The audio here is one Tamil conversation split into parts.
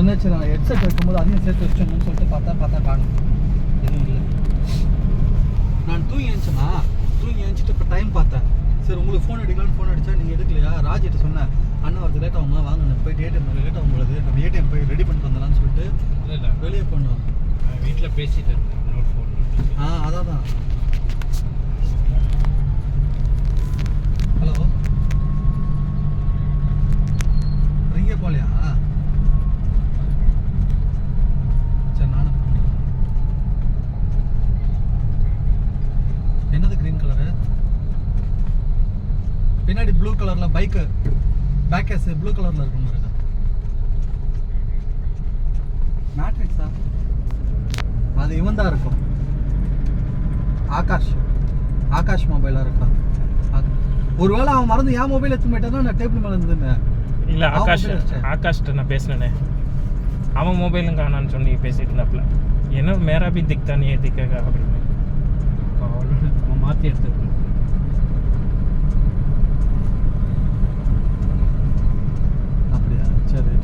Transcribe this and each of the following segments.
சரி நான் ஹெட்செட் வைக்கும்போது அதையும் சேர்த்து வச்சோம்னு சொல்லிட்டு பார்த்தா காணும், எதுவும் இல்லை. நான் தூங்கி எழுந்துச்சிட்டு இப்போ டைம் பார்த்தேன். சரி உங்களுக்கு ஃபோன் அடிக்கலான்னு ஃபோன் அடித்தா நீங்கள் எடுக்கலையா? ராஜிட்ட சொன்னேன், அண்ணன் வரது லேட் ஆகுமா, வாங்க நான் போயிட்டு ஏடிஎம் லேட் ஆகும் பொழுது நம்ம ஏடிஎம் போய் ரெடி பண்ணிட்டு வந்தலான்னு சொல்லிட்டு இல்லை வெளியே போனோம். வீட்டில் பேசிட்டு இருக்கேன் ஃபோன். அதான். ஹலோ, ரிங்கே போலையா? சரி நானும் பண்ணுறேன். என்னது க்ரீன் கலரு? பின்னாடி ப்ளூ கலரில் பைக்கு பேக் கேஸ் ப்ளூ கலரில் இருக்கும் பாருங்க. மேட்ரிக்ஸா? அது இவன் தான் இருக்கும், ஆகாஷ் மொபைலாக இருக்கான். ஒருவேளை அவன் மறந்து என் மொபைல் எடுத்து போயிட்டானா நான் டேபிள் மேலே இருந்துருந்தேன். இல்லை ஆகாஷ்கிட்ட நான் பேசினேனே, அவன் மொபைலும் காணான்னு சொல்லி பேசிட்டு இருந்தாப்புல. என்ன மேரா பி திக்தா நீ திக்கா அப்படின்னு அவன் மாற்றி எடுத்துருக்கேன். அப்படியா? சரி.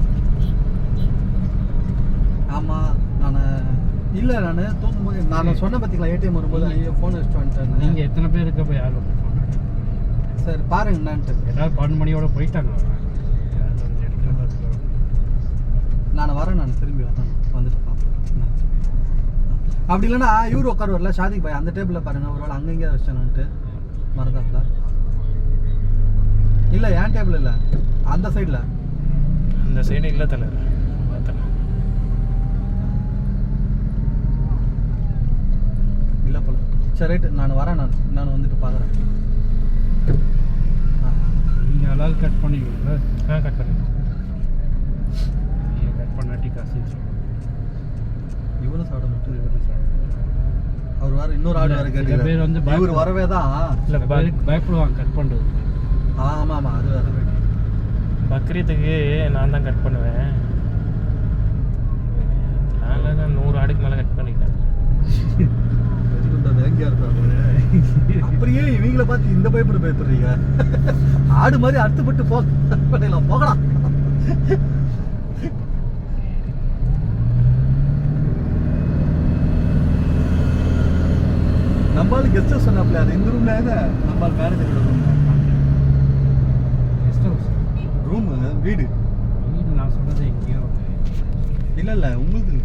ஆமாம், நான் தூங்கும்போது நான் சொன்ன பார்த்தீங்களா, ஏடிஎம் வரும்போது ஐயோ ஃபோன் வச்சுட்டு வந்துட்டேன். நீங்கள் எத்தனை பேர் இருக்க போய் யாரும் ஃபோன் அடிச்சு? சரி பாருங்க என்னான்ட்டு. ஏதாவது 12 மணியோட போயிட்டாங்க. நான் வரேன், நான் திரும்பி வரேன், வந்துட்டு பார்ப்பேன். அப்படி இல்லைன்னா இவரு உட்கார வரல ஷாதிக் பாய் அந்த டேபிளில் பாருங்க, ஒரு வேளை அங்கங்கே வச்சேன்னுட்டு மறந்தாப்புல. இல்லை என் டேபிள் இல்லை, அந்த சைடில். அந்த சைடு இல்லை தலை. இல்லை போல. சரி ரைட்டு, நான் வரேன், நான் வந்துட்டு பார்க்குறேன். நீங்கள் எல்லாரும் கட் பண்ணிக்கோங்க. கட் பண்ணி நீங்கள் கட் பண்ணாட்டி காசு இவரும் சாப்பிட மட்டும் இவரும் அவர் வேறு இன்னொரு ஆள் வேறு கேட்டு பேர் வந்து இவர் வரவே தான் இல்லை பயப்படுவாங்க கட் பண்ணுறது. ஆமாம் அது வேறு. பக்ரீத்துக்கு நான் தான் கட் பண்ணுவேன். நான் தான் 100 ஆடுக்கு மேலே கட் பண்ணிட்டேன். வேங்கியா இருப்பாங்க. அப்படியே இவங்கள பார்த்து இந்த பயப்படுறீங்க. ஆடு மாதிரி அறுத்துப்பட்டு போகலாம். நம்மளால கெஸ்ட் ஹவுஸ் சொன்னாப்ல, அது இந்த ரூம்ல நம்ம மேனேஜர் ரூம் வீடு. நான் சொன்னது எங்கேயோ இல்லை உங்களுக்கு